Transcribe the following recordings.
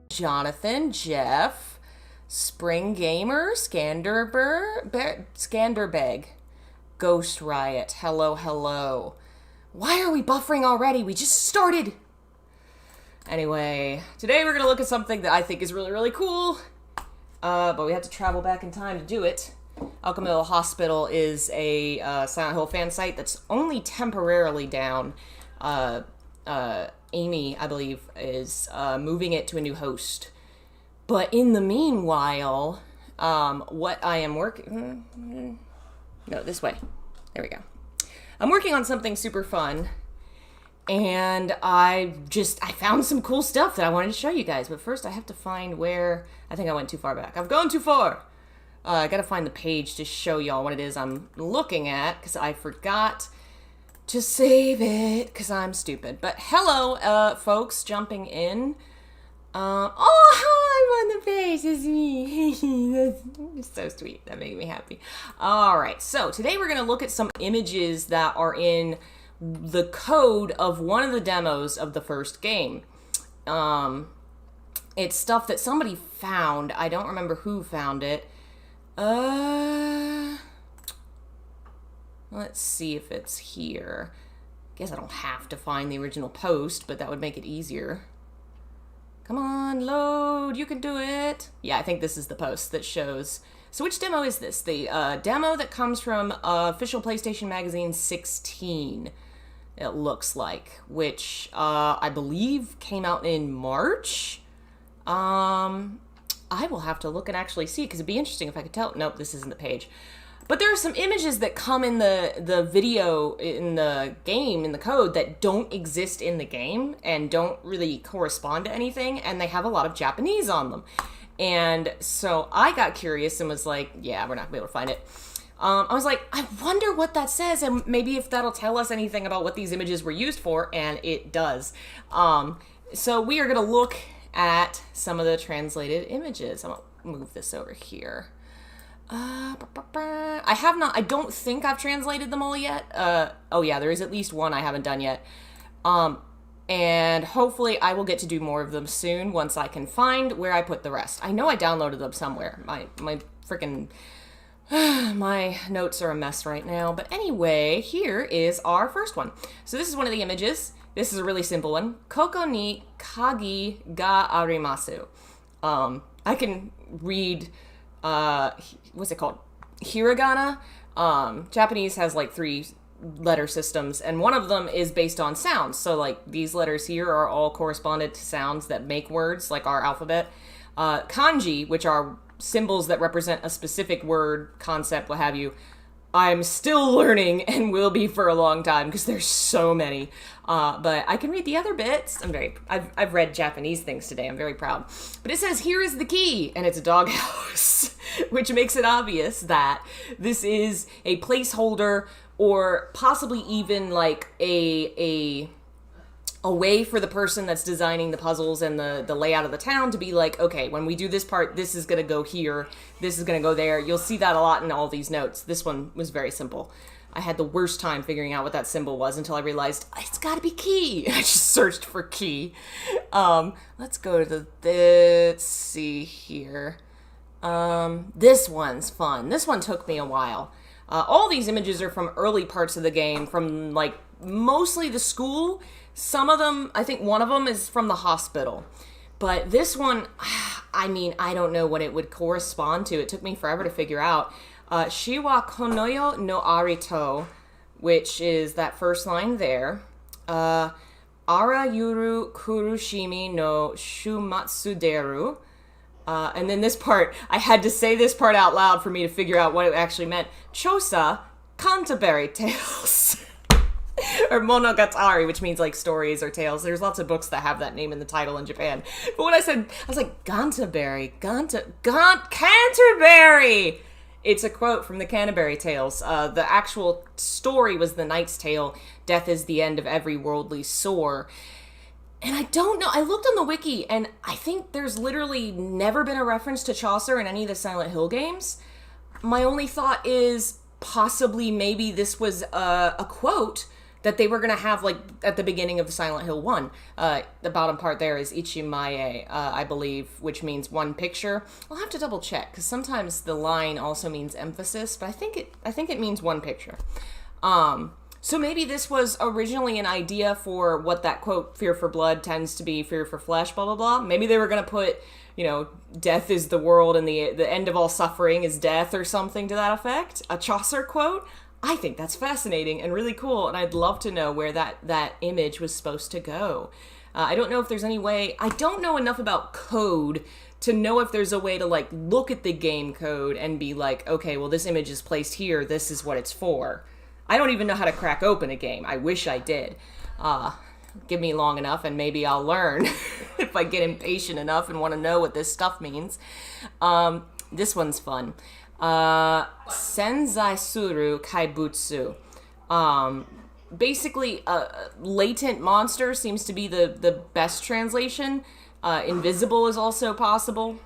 Jonathan, Jeff, Spring Gamer, Skanderbeg, Ghost Riot, hello, hello. Why are we buffering already? We just started. Anyway, today we're going to look at something that I think is really, really cool, but we have to travel back in time to do it. Alchemilla Hospital is a Silent Hill fan site that's only temporarily down. Amy, I believe, is moving it to a new host. But in the meanwhile, what I am working... No, this way. There we go. I'm working on something super fun. And I found some cool stuff that I wanted to show you guys. But first I have to find where... I think I went too far back. I've gone too far! I gotta find the page to show y'all what it is I'm looking at, because I forgot to save it, because I'm stupid. But hello, folks, jumping in. Oh, hi, I'm on the page. It's me. That's so sweet. That made me happy. All right, so today we're going to look at some images that are in the code of one of the demos of the first game. It's stuff that somebody found. I don't remember who found it. Let's see if it's here. Guess I don't have to find the original post, but that would make it easier. Come on, load, you can do it. Yeah, I think this is the post that shows. So which demo is this? The demo that comes from official PlayStation Magazine 16, it looks like, which I believe came out in March. I will have to look and actually see, because it'd be interesting if I could tell. Nope, this isn't the page. But there are some images that come in the video, in the game, in the code, that don't exist in the game and don't really correspond to anything, and they have a lot of Japanese on them. And so I got curious and was like, yeah, we're not going to be able to find it. I was like, I wonder what that says, and maybe if that'll tell us anything about what these images were used for, and it does. So we are going to look at some of the translated images. I'm going to move this over here. I don't think I've translated them all yet. Oh yeah, there is at least one I haven't done yet. And hopefully I will get to do more of them soon once I can find where I put the rest. I know I downloaded them somewhere. My freaking... my notes are a mess right now. But anyway, here is our first one. So this is one of the images. This is a really simple one. Koko ni kagi ga arimasu. I can read... what's it called? Hiragana. Japanese has like 3 letter systems, and one of them is based on sounds. So like these letters here are all corresponded to sounds that make words, like our alphabet. Kanji, which are symbols that represent a specific word, concept, what have you, I'm still learning and will be for a long time because there's so many. But I can read the other bits. I've read Japanese things today. I'm very proud. But it says, here is the key, and it's a doghouse, which makes it obvious that this is a placeholder or possibly even like a way for the person that's designing the puzzles and the layout of the town to be like, okay, when we do this part, this is going to go here, this is going to go there. You'll see that a lot in all these notes. This one was very simple. I had the worst time figuring out what that symbol was until I realized it's got to be key. I just searched for key. Let's go to let's see here. This one's fun. This one took me a while. All these images are from early parts of the game, from like mostly the school. Some of them, I think one of them is from the hospital. But this one, I mean, I don't know what it would correspond to. It took me forever to figure out. Shiwa konoyo no arito, which is that first line there. Ara yuru kurushimi no shumatsu deru. And then this part, I had to say this part out loud for me to figure out what it actually meant. Chosa Canterbury Tales. Or monogatari, which means like stories or tales. There's lots of books that have that name in the title in Japan. But when I said, I was like, Canterbury. It's a quote from the Canterbury Tales. The actual story was The Knight's Tale. Death is the end of every worldly sore. And I don't know. I looked on the wiki, and I think there's literally never been a reference to Chaucer in any of the Silent Hill games. My only thought is possibly maybe this was a quote that they were going to have like at the beginning of the Silent Hill 1. The bottom part there is Ichimae, I believe, which means one picture. I'll have to double check because sometimes the line also means emphasis, but I think it means one picture. So maybe this was originally an idea for what that quote, fear for blood tends to be fear for flesh, blah, blah, blah. Maybe they were going to put, you know, death is the world and the end of all suffering is death or something to that effect. A Chaucer quote. I think that's fascinating and really cool, and I'd love to know where that image was supposed to go. I don't know if there's any way... I don't know enough about code to know if there's a way to, like, look at the game code and be like, okay, well, this image is placed here, this is what it's for. I don't even know how to crack open a game. I wish I did. Give me long enough, and maybe I'll learn if I get impatient enough and want to know what this stuff means. This one's fun. Senzai suru kaibutsu. Basically, latent monster seems to be the best translation. Invisible is also possible.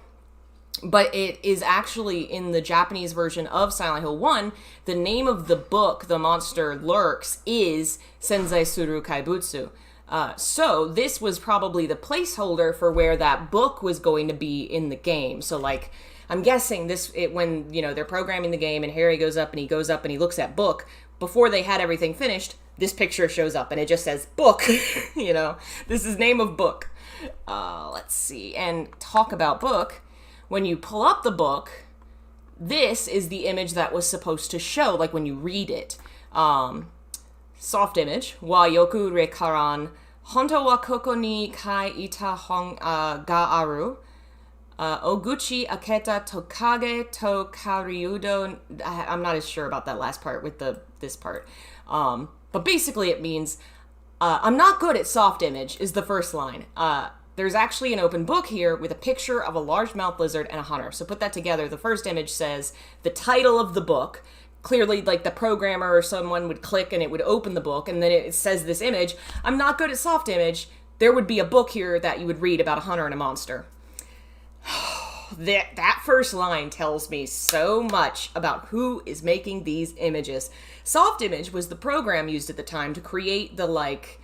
But it is actually, in the Japanese version of Silent Hill 1, the name of the book the monster lurks is Senzai suru kaibutsu. So this was probably the placeholder for where that book was going to be in the game. So, like, I'm guessing when, you know, they're programming the game and Harry goes up and he looks at book, before they had everything finished, this picture shows up and it just says book. You know, this is name of book. Let's see. And talk about book. When you pull up the book, this is the image that was supposed to show, like when you read it. Soft image. Wa yoku re karan. Honto wa koko ni kai ita hon ga aru. Oguchi aketa tokage to kariudo. I'm not as sure about that last part with this part. But basically it means, I'm not good at soft image is the first line. There's actually an open book here with a picture of a largemouth lizard and a hunter. So put that together. The first image says the title of the book. Clearly, like, the programmer or someone would click and it would open the book, and then it says this image. I'm not good at soft image. There would be a book here that you would read about a hunter and a monster. That first line tells me so much about who is making these images. Soft image was the program used at the time to create the, like,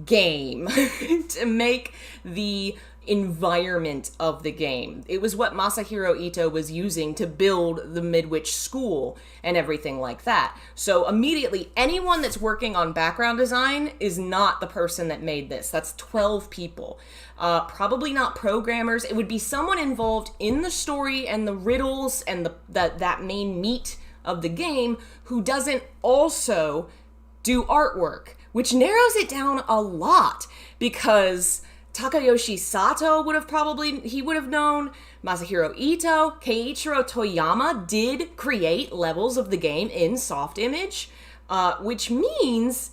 game, to make the environment of the game. It was what Masahiro Ito was using to build the Midwich School and everything like that. So immediately, anyone that's working on background design is not the person that made this. That's 12 people. Probably not programmers. It would be someone involved in the story and the riddles and that main meat of the game who doesn't also do artwork, which narrows it down a lot, because Takayoshi Sato would have known. Masahiro Ito, Keiichiro Toyama did create levels of the game in soft image, which means,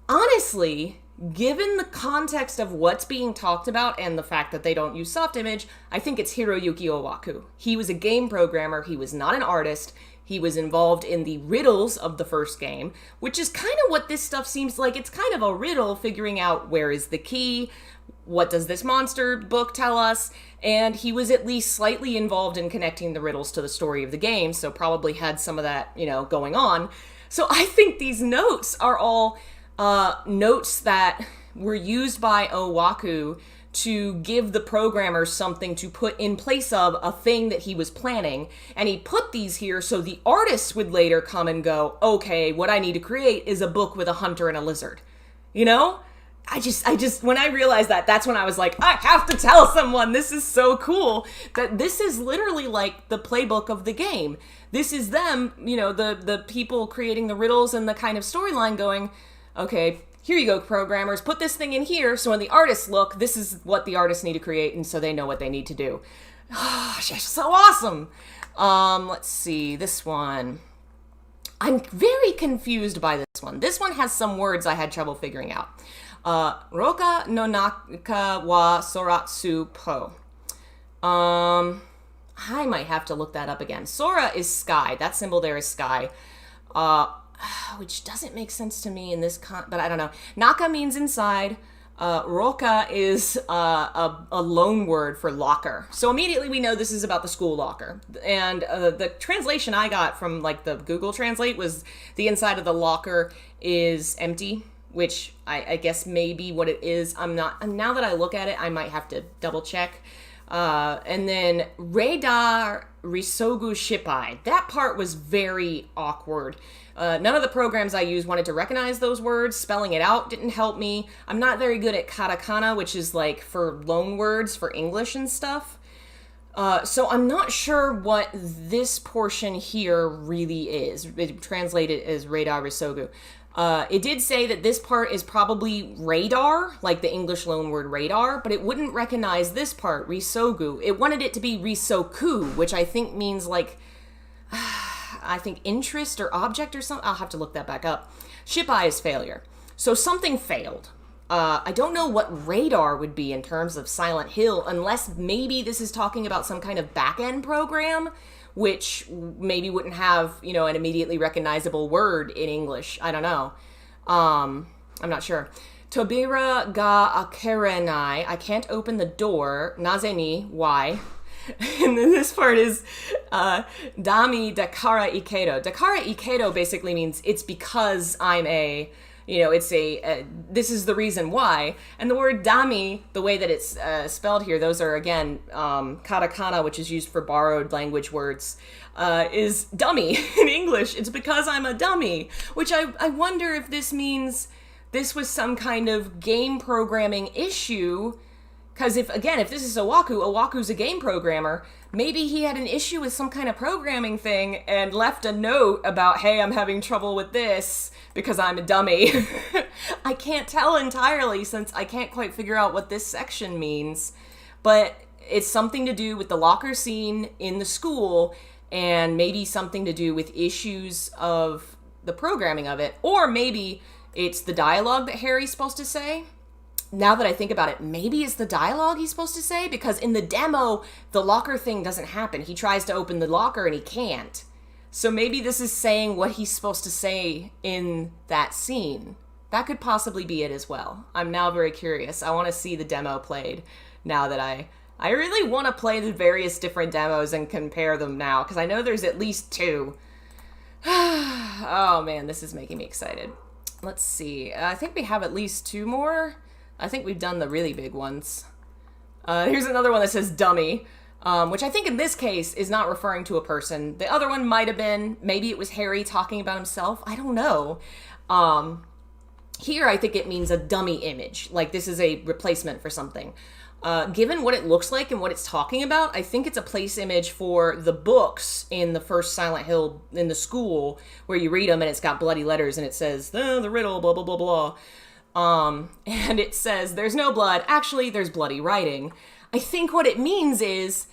honestly, given the context of what's being talked about and the fact that they don't use soft image, I think it's Hiroyuki Owaku. He was a game programmer. He was not an artist. He was involved in the riddles of the first game, which is kind of what this stuff seems like. It's kind of a riddle, figuring out where is the key, what does this monster book tell us, and he was at least slightly involved in connecting the riddles to the story of the game, so probably had some of that, going on. So I think these notes are all notes that were used by Owaku to give the programmer something to put in place of a thing that he was planning. And he put these here so the artists would later come and go, okay, what I need to create is a book with a hunter and a lizard. I just, when I realized that, that's when I was like, I have to tell someone, this is so cool, that this is literally like the playbook of the game. This is them, the people creating the riddles and the kind of storyline going, okay, here you go, programmers, put this thing in here, so when the artists look, this is what the artists need to create, and so they know what they need to do. So awesome! Let's see, this one. I'm very confused by this one. This one has some words I had trouble figuring out. Roka no naka wa soratsu po. I might have to look that up again. Sora is sky. That symbol there is sky. Which doesn't make sense to me in this but I don't know. Naka means inside. Roka is a loan word for locker. So immediately we know this is about the school locker. And the translation I got from like the Google Translate was the inside of the locker is empty, which I guess may be what it is. Now that I look at it, I might have to double check. And then radar risogu shippai. That part was very awkward. None of the programs I used wanted to recognize those words. Spelling it out didn't help me. I'm not very good at katakana, which is like for loan words for English and stuff. So I'm not sure what this portion here really is. It translated as radar risogu. It did say that this part is probably radar, like the English loan word radar, but it wouldn't recognize this part, risogu. It wanted it to be risoku, which I think means like, interest or object or something. I'll have to look that back up. Shippai is failure. So something failed. I don't know what radar would be in terms of Silent Hill, unless maybe this is talking about some kind of back-end program, which maybe wouldn't have, an immediately recognizable word in English. I don't know. I'm not sure. Tobira ga akerenai. I can't open the door. Naze ni. Why? And then this part is dami dakara ikedo. Dakara ikedo basically means it's because I'm a, this is the reason why. And the word dami, the way that it's spelled here, those are, again, katakana, which is used for borrowed language words, is dummy in English. It's because I'm a dummy, which I wonder if this means this was some kind of game programming issue. Because if this is Owaku's a game programmer, maybe he had an issue with some kind of programming thing and left a note about, hey, I'm having trouble with this because I'm a dummy. I can't tell entirely since I can't quite figure out what this section means, but it's something to do with the locker scene in the school and maybe something to do with issues of the programming of it, or maybe it's the dialogue that Harry's supposed to say. Now that I think about it, maybe it's the dialogue he's supposed to say, because in the demo, the locker thing doesn't happen. He tries to open the locker and he can't. So maybe this is saying what he's supposed to say in that scene. That could possibly be it as well. I'm now very curious. I want to see the demo played now that I really want to play the various different demos and compare them now, because I know there's at least 2. Oh man, this is making me excited. Let's see. I think we have at least 2 more. I think we've done the really big ones. Here's another one that says dummy, which I think in this case is not referring to a person. The other one might have been, maybe it was Harry talking about himself. I don't know. Here I think it means a dummy image, like this is a replacement for something. Given what it looks like and what it's talking about, I think it's a place image for the books in the first Silent Hill in the school, where you read them and it's got bloody letters and it says, the riddle, blah, blah, blah, blah. And it says, there's no blood. Actually, there's bloody writing. I think what it means is,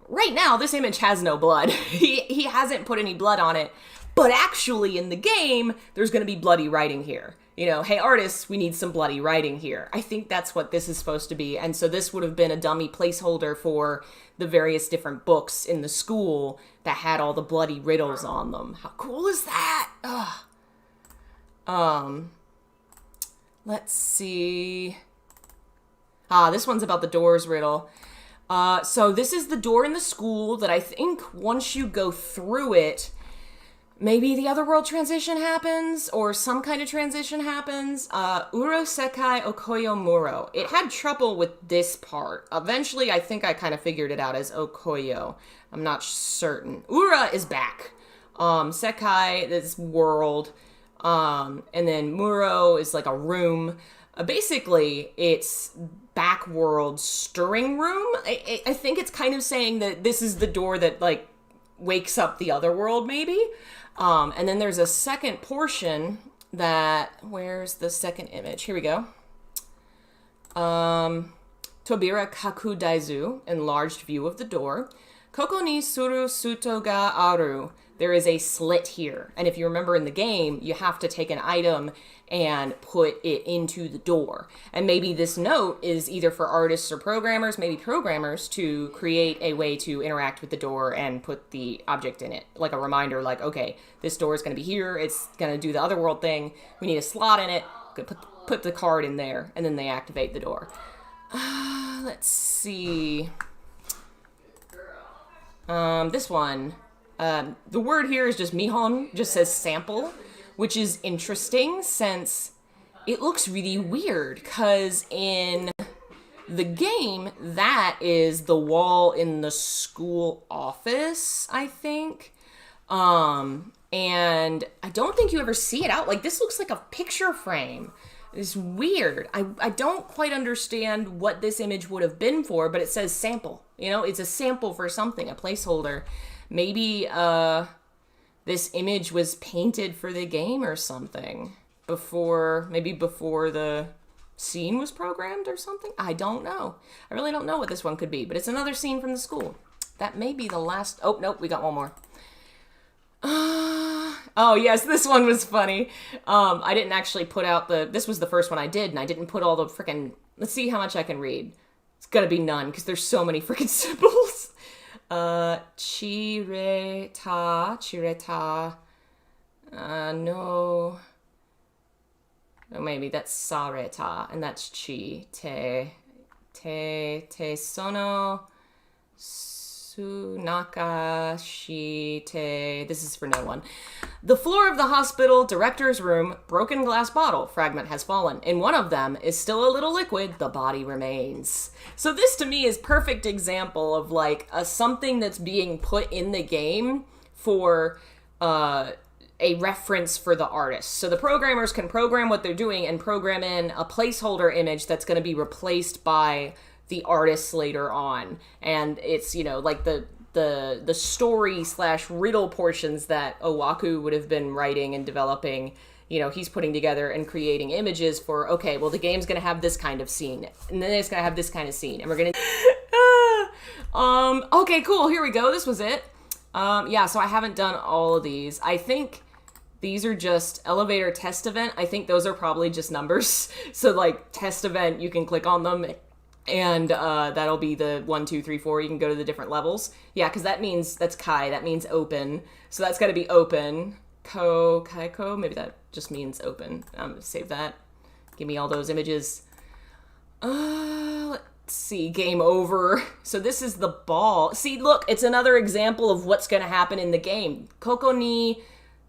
right now, this image has no blood. He hasn't put any blood on it. But actually, in the game, there's going to be bloody writing here. You know, hey, artists, we need some bloody writing here. I think that's what this is supposed to be. And so this would have been a dummy placeholder for the various different books in the school that had all the bloody riddles on them. How cool is that? Ugh. Let's see. This one's about the doors riddle. So this is the door in the school that I think once you go through it, maybe the other world transition happens, or some kind of transition happens. Uro Sekai Okoyo Muro. It had trouble with this part. Eventually, I think I kind of figured it out as Okoyo. I'm not certain. Ura is back. Sekai, this world. And then Muro is like a room. Basically, it's backworld stirring room. I think it's kind of saying that this is the door that, like, wakes up the other world, maybe. And then there's a second portion that, where's the second image? Here we go. Tobira Kaku Daizu, enlarged view of the door. Koko ni suru suto ga aru. There is a slit here. And if you remember in the game, you have to take an item and put it into the door. And maybe this note is either for artists or programmers, maybe programmers, to create a way to interact with the door and put the object in it. Like a reminder, like, okay, this door is going to be here. It's going to do the other world thing. We need a slot in it. Put the card in there, and then they activate the door. Let's see. This one. The word here is just mihon, just says sample, which is interesting since it looks really weird, because in the game, that is the wall in the school office, I think. And I don't think you ever see it out. Like, this looks like a picture frame. It's weird. I don't quite understand what this image would have been for, but it says sample. You know, it's a sample for something, a placeholder. Maybe this image was painted for the game or something before the scene was programmed or something. I don't know. I really don't know what this one could be, but it's another scene from the school. That may be the last. Oh, nope, we got one more. Oh, yes, this one was funny. I didn't actually put out this was the first one I did, and I didn't put all the freaking, let's see how much I can read. It's gonna be none, because there's so many freaking symbols. Chireta, no. Oh, maybe that's sareta, and that's chi. Te sono sunaka shite. This is for no one. The floor of the hospital director's room, broken glass bottle, fragment has fallen. In one of them is still a little liquid, the body remains. So this to me is perfect example of like something that's being put in the game for a reference for the artist. So the programmers can program what they're doing and program in a placeholder image that's going to be replaced by the artists later on. And it's, you know, like the story / riddle portions that Owaku would have been writing and developing, you know, he's putting together and creating images for, okay, well, the game's going to have this kind of scene, and then it's going to have this kind of scene, and we're going to... Okay, cool, here we go, this was it. Yeah, so I haven't done all of these. I think these are just elevator test event. I think those are probably just numbers. So, like, test event, you can click on them, and that'll be the 1, 2, 3, 4. You can go to the different levels. Yeah, because that means, that's Kai, that means open. So that's got to be open. Kaiko, maybe that just means open. I'm going to save that. Give me all those images. Let's see, game over. So this is the ball. See, look, it's another example of what's going to happen in the game. Koko ni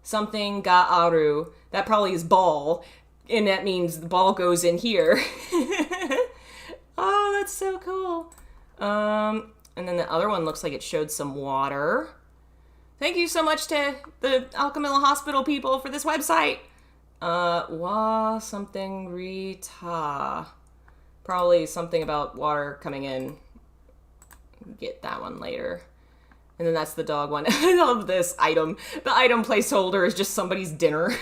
something ga aru. That probably is ball. And that means the ball goes in here. Oh, that's so cool. And then the other one looks like it showed some water. Thank you so much to the Alchemilla Hospital people for this website. Wa something Rita. Probably something about water coming in. Get that one later. And then that's the dog one. I love this item. The item placeholder is just somebody's dinner.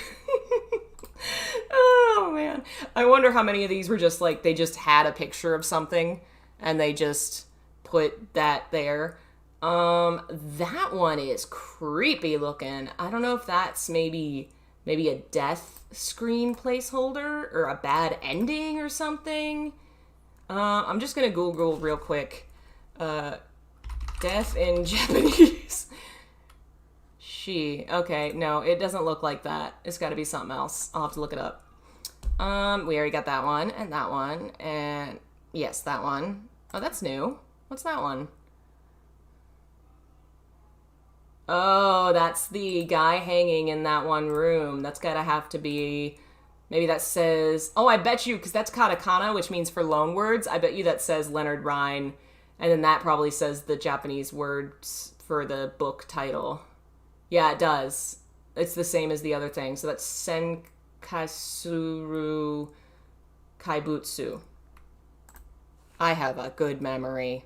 Oh man. I wonder how many of these were just like, they just had a picture of something and they just put that there. That one is creepy looking. I don't know if that's maybe a death screen placeholder or a bad ending or something. I'm just gonna Google real quick. Death in Japanese. Okay, no, it doesn't look like that. It's gotta be something else. I'll have to look it up. We already got that one, and yes, that one. Oh, that's new. What's that one? Oh, that's the guy hanging in that one room. That's gotta have to be... Maybe that says... Oh, I bet you, because that's katakana, which means for loan words. I bet you that says Leonard Rhine. And then that probably says the Japanese words for the book title. Yeah, it does. It's the same as the other thing. So that's Senkasuru Kaibutsu. I have a good memory.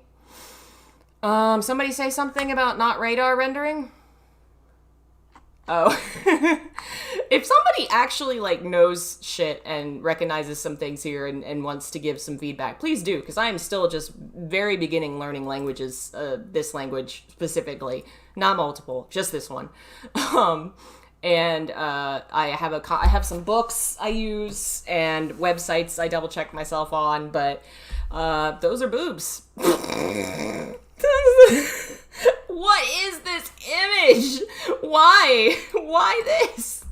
Somebody say something about not radar rendering? Oh. If somebody actually, like, knows shit and recognizes some things here and wants to give some feedback, please do, because I am still just very beginning learning languages, this language specifically. Not multiple, just this one. I have some books I use and websites I double check myself on, but those are boobs. What is this image? Why? Why this?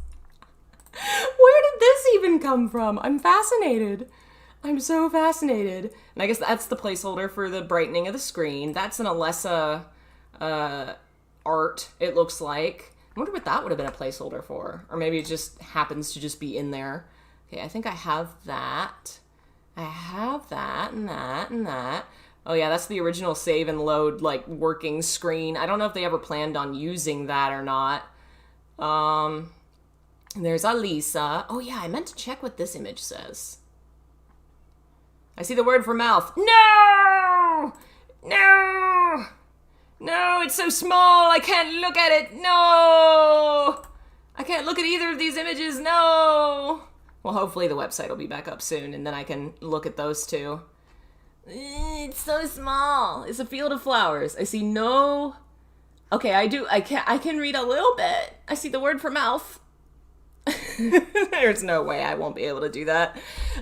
Where did this even come from? I'm fascinated. I'm so fascinated. And I guess that's the placeholder for the brightening of the screen. That's an Alessa art, it looks like. I wonder what that would have been a placeholder for. Or maybe it just happens to just be in there. Okay, I think I have that. I have that and that and that. Oh yeah, that's the original save and load, like, working screen. I don't know if they ever planned on using that or not. There's Alisa. Oh yeah, I meant to check what this image says. I see the word for mouth. No! No! No, it's so small, I can't look at it. No! I can't look at either of these images, no! Well, hopefully the website will be back up soon, and then I can look at those two. It's so small. It's a field of flowers. I see no... Okay, I can read a little bit. I see the word for mouth. There's no way I won't be able to do that.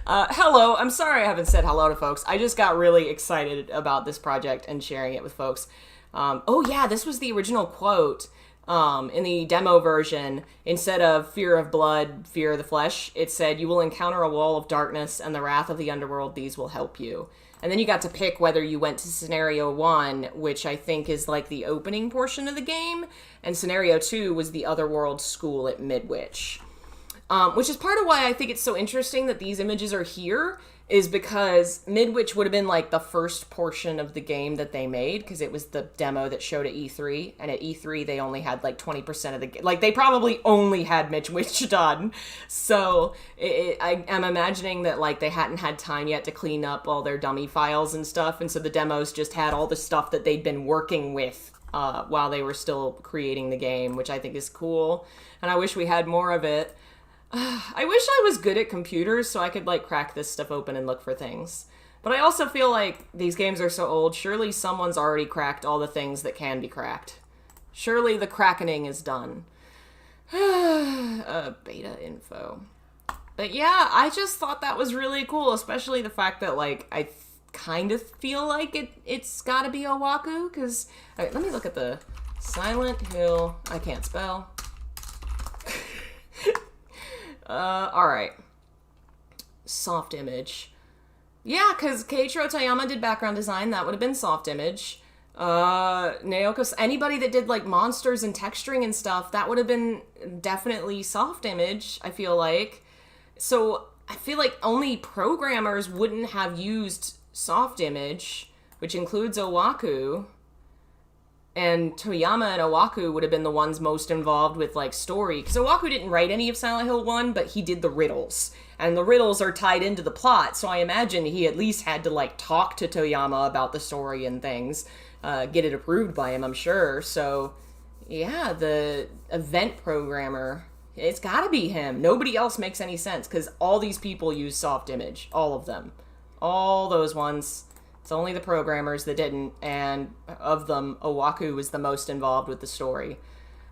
Hello. I'm sorry I haven't said hello to folks. I just got really excited about this project and sharing it with folks. Oh yeah, this was the original quote. In the demo version, instead of fear of blood, fear of the flesh, it said, "You will encounter a wall of darkness and the wrath of the underworld. These will help you." And then you got to pick whether you went to Scenario 1, which I think is like the opening portion of the game, and Scenario 2 was the Otherworld School at Midwich. Which is part of why I think it's so interesting that these images are here, is because Midwich would have been like the first portion of the game that they made, because it was the demo that showed at E3, and at E3 they only had like 20% of the game. Like, they probably only had Midwich done. So I'm imagining that like they hadn't had time yet to clean up all their dummy files and stuff, and so the demos just had all the stuff that they'd been working with while they were still creating the game, which I think is cool, and I wish we had more of it. I wish I was good at computers so I could, like, crack this stuff open and look for things. But I also feel like these games are so old, surely someone's already cracked all the things that can be cracked. Surely the crackening is done. Beta info. But yeah, I just thought that was really cool, especially the fact that, like, I kind of feel like it's gotta be Owaku, because... Alright, let me look at the Silent Hill... I can't spell. Alright. Soft image. Yeah, because Keiichiro Toyama did background design. That would have been soft image. Naoko... Anybody that did, like, monsters and texturing and stuff, that would have been definitely soft image, I feel like. So, I feel like only programmers wouldn't have used soft image, which includes Owaku. And Toyama and Owaku would have been the ones most involved with, like, story. Because Owaku didn't write any of Silent Hill 1, but he did the riddles. And the riddles are tied into the plot, so I imagine he at least had to, like, talk to Toyama about the story and things. Get it approved by him, I'm sure. So, yeah, the event programmer It's gotta be him. Nobody else makes any sense, because all these people use soft image. All of them. All those ones. It's only the programmers that didn't, and of them, Owaku was the most involved with the story.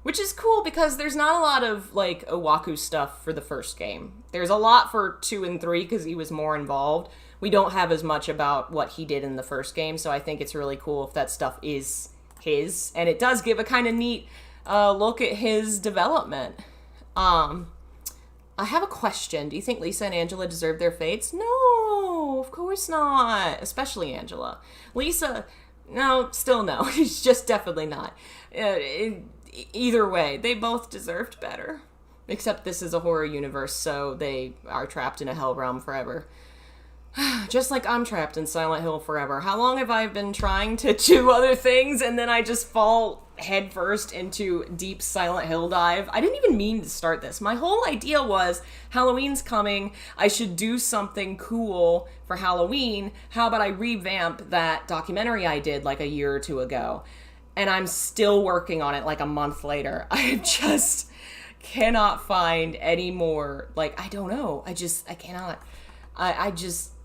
Which is cool, because there's not a lot of, like, Owaku stuff for the first game. There's a lot for 2 and 3, because he was more involved. We don't have as much about what he did in the first game, so I think it's really cool if that stuff is his. And it does give a kind of neat look at his development. I have a question. Do you think Lisa and Angela deserve their fates? No, of course not. Especially Angela. Lisa, no, still no. She's just definitely not. Either way, they both deserved better. Except this is a horror universe, so they are trapped in a hell realm forever. Just like I'm trapped in Silent Hill forever. How long have I been trying to do other things and then I just fall headfirst into deep Silent Hill dive? I didn't even mean to start this. My whole idea was Halloween's coming. I should do something cool for Halloween. How about I revamp that documentary I did like a year or 2 ago? And I'm still working on it like a month later. I just cannot find any more. Like, I don't know. I cannot.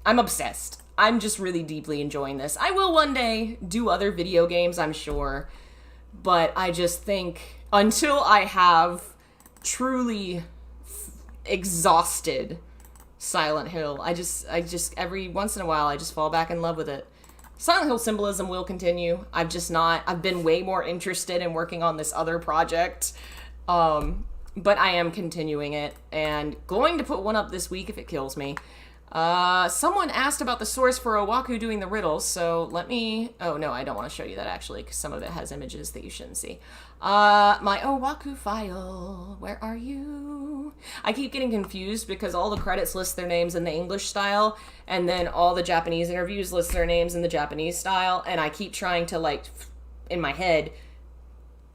I'm obsessed. I'm just really deeply enjoying this. I will one day do other video games, I'm sure. But I just think until I have truly exhausted Silent Hill, I just every once in a while, I just fall back in love with it. Silent Hill symbolism will continue. I've been way more interested in working on this other project. But I am continuing it and going to put one up this week if it kills me. Someone asked about the source for Owaku doing the riddles, so let me... Oh, no, I don't want to show you that, actually, because some of it has images that you shouldn't see. My Owaku file, where are you? I keep getting confused because all the credits list their names in the English style, and then all the Japanese interviews list their names in the Japanese style, and I keep trying to, like, in my head,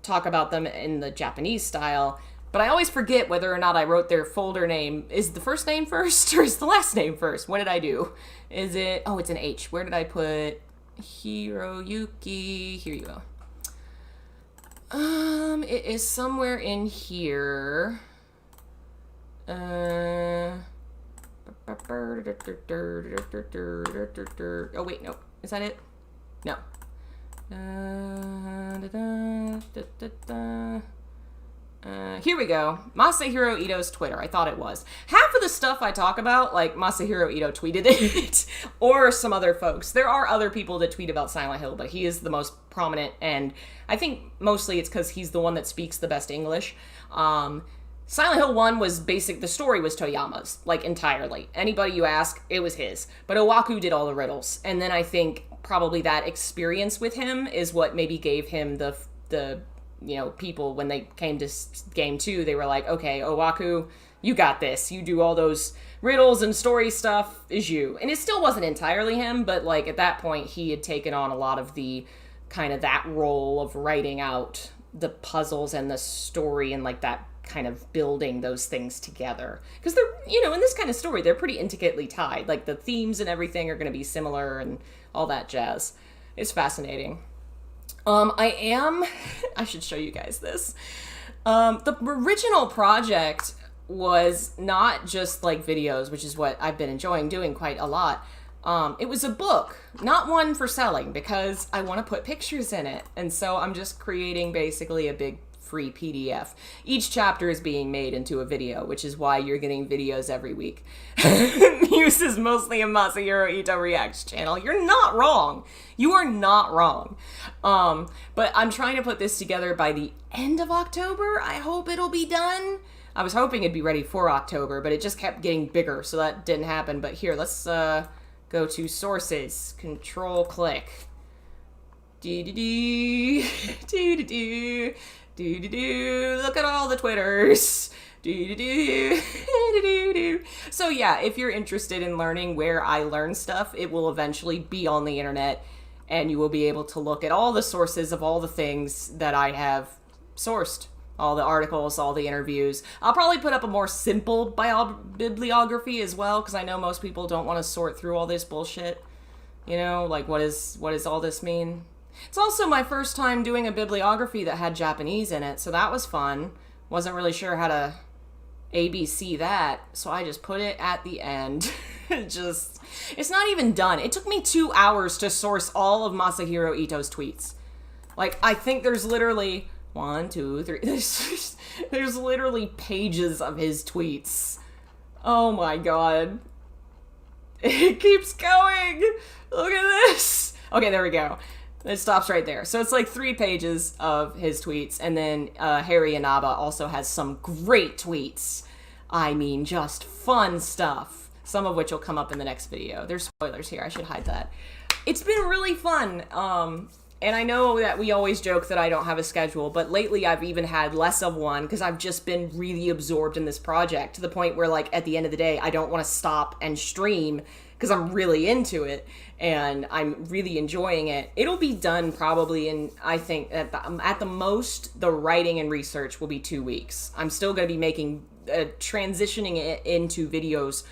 talk about them in the Japanese style. But I always forget whether or not I wrote their folder name. Is the first name first or is the last name first? What did I do? Is it... Oh, it's an H. Where did I put Hiroyuki? Here you go. It is somewhere in here. Oh, wait, no. Is that it? No. Here we go. Masahiro Ito's Twitter. I thought it was. Half of the stuff I talk about, like Masahiro Ito tweeted it, or some other folks. There are other people that tweet about Silent Hill, but he is the most prominent, and I think mostly it's because he's the one that speaks the best English. Silent Hill 1 was the story was Toyama's, like, entirely. Anybody you ask, it was his. But Owaku did all the riddles, and then I think probably that experience with him is what maybe gave him the people, when they came to game 2, they were like, okay, Owaku, you got this. You do all those riddles and story stuff, is you. And it still wasn't entirely him, but, like, at that point, he had taken on a lot of the kind of that role of writing out the puzzles and the story and, like, that kind of building those things together. Because they're, in this kind of story, they're pretty intricately tied. Like, the themes and everything are going to be similar and all that jazz. It's fascinating. I should show you guys this. The original project was not just like videos, which is what I've been enjoying doing quite a lot. It was a book, not one for selling, because I want to put pictures in it. And so I'm just creating basically a big free PDF. Each chapter is being made into a video, which is why you're getting videos every week. Muse is mostly a Masahiro Ito Reacts channel. You're not wrong. You are not wrong. But I'm trying to put this together by the end of October. I hope it'll be done. I was hoping it'd be ready for October, but it just kept getting bigger, so that didn't happen. But here, let's go to sources. Control click. Dee-dee-dee. Dee-dee-dee. Do-do-do, look at all the Twitters. Do-do-do, do-do-do. So yeah, if you're interested in learning where I learn stuff, it will eventually be on the internet, and you will be able to look at all the sources of all the things that I have sourced. All the articles, all the interviews. I'll probably put up a more simple bibliography as well, because I know most people don't want to sort through all this bullshit. Like, what does all this mean? It's also my first time doing a bibliography that had Japanese in it, so that was fun. Wasn't really sure how to ABC that, so I just put it at the end. It's not even done. It took me 2 hours to source all of Masahiro Ito's tweets. Like, I think there's literally 1, 2, 3. There's literally pages of his tweets. Oh my god. It keeps going. Look at this. Okay, there we go. It stops right there. So it's like 3 pages of his tweets. And then Harry Inaba also has some great tweets. I mean, just fun stuff. Some of which will come up in the next video. There's spoilers here. I should hide that. It's been really fun. And I know that we always joke that I don't have a schedule, but lately I've even had less of one because I've just been really absorbed in this project to the point where, like, at the end of the day, I don't want to stop and stream because I'm really into it and I'm really enjoying it. It'll be done probably in, I think, at the most, the writing and research will be 2 weeks. I'm still going to be making, transitioning it into videos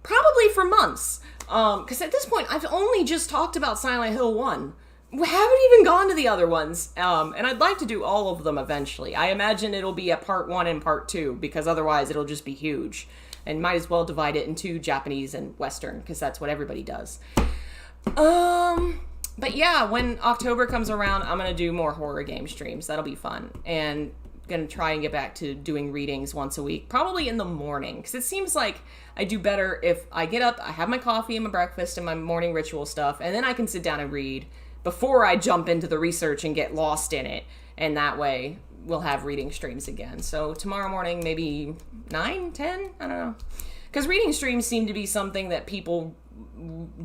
probably for months. Because at this point, I've only just talked about Silent Hill 1. We haven't even gone to the other ones, and I'd like to do all of them eventually. I imagine it'll be a part 1 and part 2, because otherwise it'll just be huge. And might as well divide it into Japanese and Western, because that's what everybody does. But yeah, when October comes around, I'm gonna do more horror game streams. That'll be fun. And gonna try and get back to doing readings once a week, probably in the morning, because it seems like I do better if I get up, I have my coffee and my breakfast and my morning ritual stuff, and then I can sit down and read before I jump into the research and get lost in it. And that way we'll have reading streams again. So tomorrow morning, maybe 9, 10, I don't know. Because reading streams seem to be something that people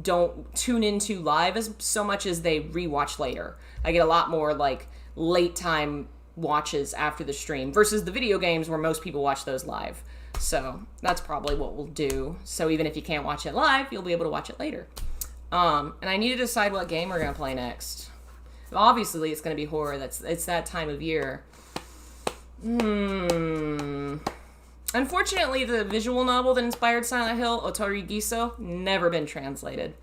don't tune into live as so much as they rewatch later. I get a lot more like late time watches after the stream versus the video games where most people watch those live. So that's probably what we'll do. So even if you can't watch it live, you'll be able to watch it later. And I need to decide what game we're going to play next. Obviously, it's going to be horror. It's that time of year. Unfortunately, the visual novel that inspired Silent Hill, Otori Giso, never been translated.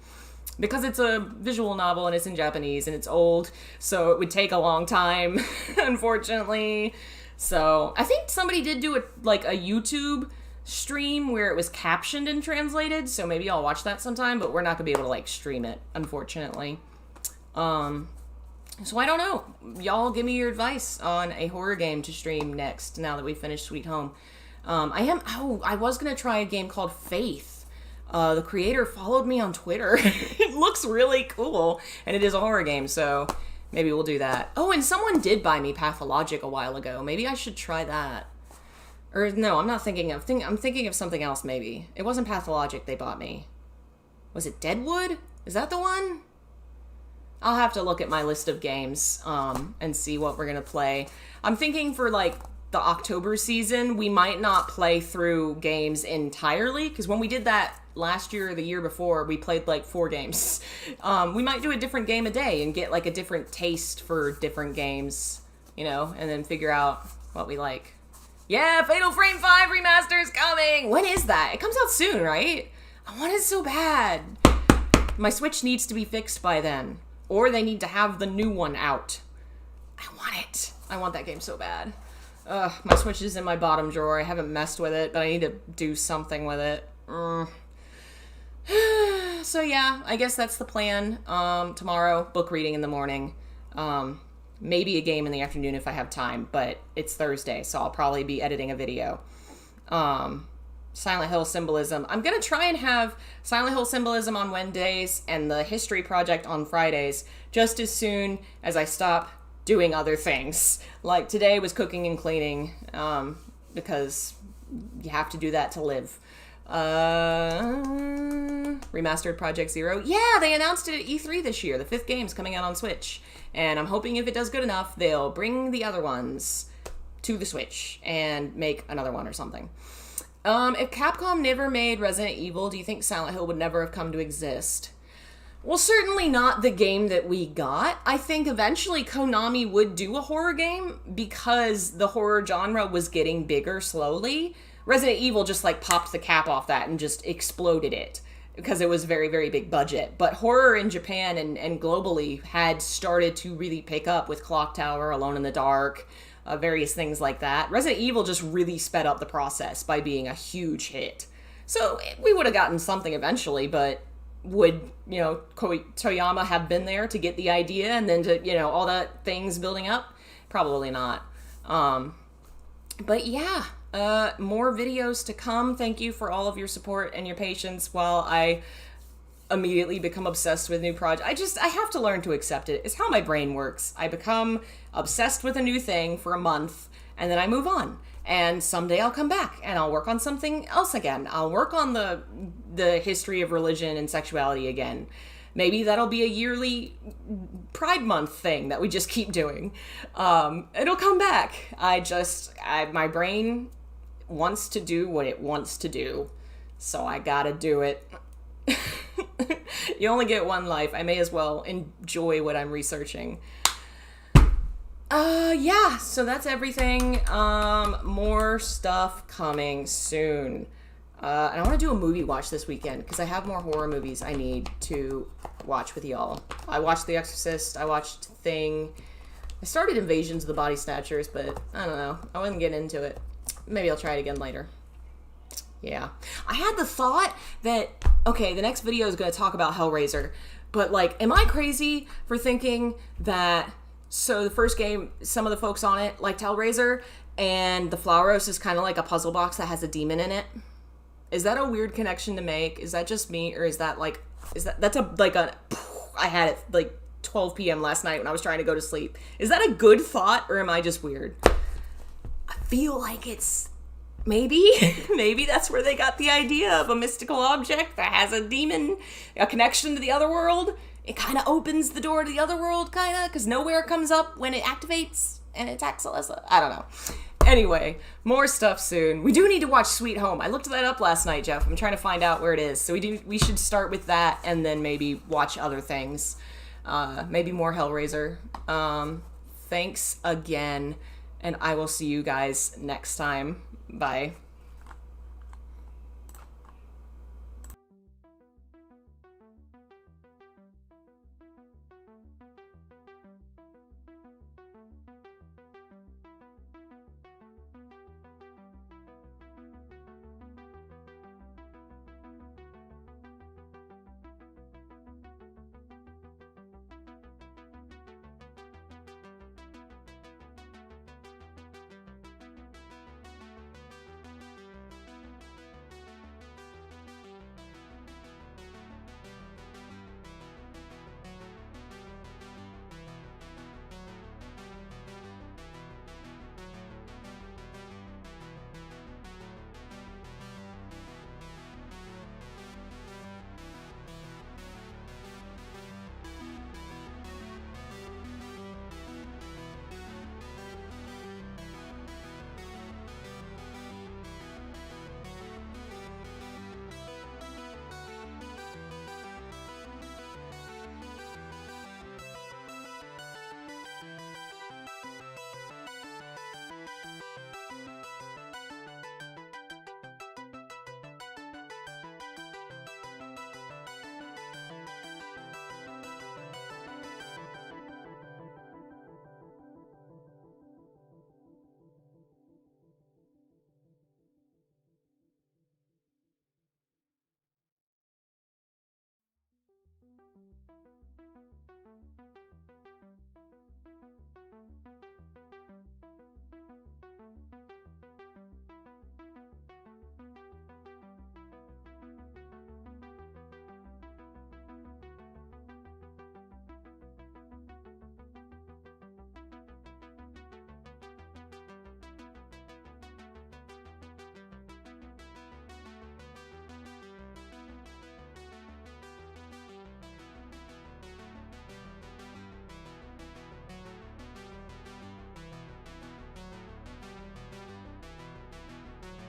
Because it's a visual novel and it's in Japanese and it's old, so it would take a long time, unfortunately. So I think somebody did do a YouTube stream where it was captioned and translated, so maybe I'll watch that sometime, but we're not gonna be able to like stream it, unfortunately. So I don't know. Y'all give me your advice on a horror game to stream next now that we finished Sweet Home. I was gonna try a game called Faith. The creator followed me on Twitter. It looks really cool, and it is a horror game, so maybe we'll do that. Oh, and someone did buy me Pathologic a while ago. Maybe I should try that. Or no, I'm not thinking of. I'm thinking of something else, maybe. It wasn't Pathologic they bought me. Was it Deadwood? Is that the one? I'll have to look at my list of games and see what we're going to play. I'm thinking for, like, the October season, we might not play through games entirely, because when we did that last year or the year before, we played, like, 4 games. We might do a different game a day and get, like, a different taste for different games, you know, and then figure out what we like. Yeah, Fatal Frame 5 Remaster is coming! When is that? It comes out soon, right? I want it so bad. My Switch needs to be fixed by then. Or they need to have the new one out. I want it. I want that game so bad. My Switch is in my bottom drawer. I haven't messed with it, but I need to do something with it. So yeah, I guess that's the plan. Tomorrow, book reading in the morning. Maybe a game in the afternoon if I have time, but it's Thursday, so I'll probably be editing a video. Silent Hill Symbolism. I'm going to try and have Silent Hill Symbolism on Wednesdays and the History Project on Fridays, just as soon as I stop doing other things. Like today was cooking and cleaning, because you have to do that to live. Remastered Project Zero. Yeah, they announced it at E3 this year. The 5th game's coming out on Switch. And I'm hoping if it does good enough, they'll bring the other ones to the Switch and make another one or something. If Capcom never made Resident Evil, do you think Silent Hill would never have come to exist? Well, certainly not the game that we got. I think eventually Konami would do a horror game because the horror genre was getting bigger slowly. Resident Evil just like popped the cap off that and just exploded it because it was very, very big budget. But horror in Japan and globally had started to really pick up with Clock Tower, Alone in the Dark, various things like that. Resident Evil just really sped up the process by being a huge hit. So we would have gotten something eventually, but would, Toyama have been there to get the idea and then to, all that things building up? Probably not. But yeah, more videos to come. Thank you for all of your support and your patience while I immediately become obsessed with new projects. I have to learn to accept it. It's how my brain works. I become obsessed with a new thing for a month and then I move on. And someday I'll come back and I'll work on something else again. I'll work on the history of religion and sexuality again. Maybe that'll be a yearly Pride Month thing that we just keep doing. It'll come back. My brain wants to do what it wants to do. So I gotta do it. You only get one life. I may as well enjoy what I'm researching. Yeah, so that's everything. More stuff coming soon. And I want to do a movie watch this weekend because I have more horror movies I need to watch with y'all. I watched The Exorcist. I watched Thing. I started Invasions of the Body Snatchers, but I don't know. I wasn't getting into it. Maybe I'll try it again later. Yeah. I had the thought that, okay, the next video is going to talk about Hellraiser, but like, am I crazy for thinking that, so the first game, some of the folks on it liked Hellraiser, and the Flowers is kind of like a puzzle box that has a demon in it? Is that a weird connection to make? Is that just me, or is that I had it like 12 p.m. last night when I was trying to go to sleep. Is that a good thought, or am I just weird? I feel like it's maybe that's where they got the idea of a mystical object that has a demon, a connection to the other world. It kind of opens the door to the other world, kind of, because nowhere comes up when it activates and attacks Alyssa. I don't know. Anyway, more stuff soon. We do need to watch Sweet Home. I looked that up last night, Jeff. I'm trying to find out where it is. So we should start with that and then maybe watch other things. Maybe more Hellraiser. Thanks again, and I will see you guys next time. Bye.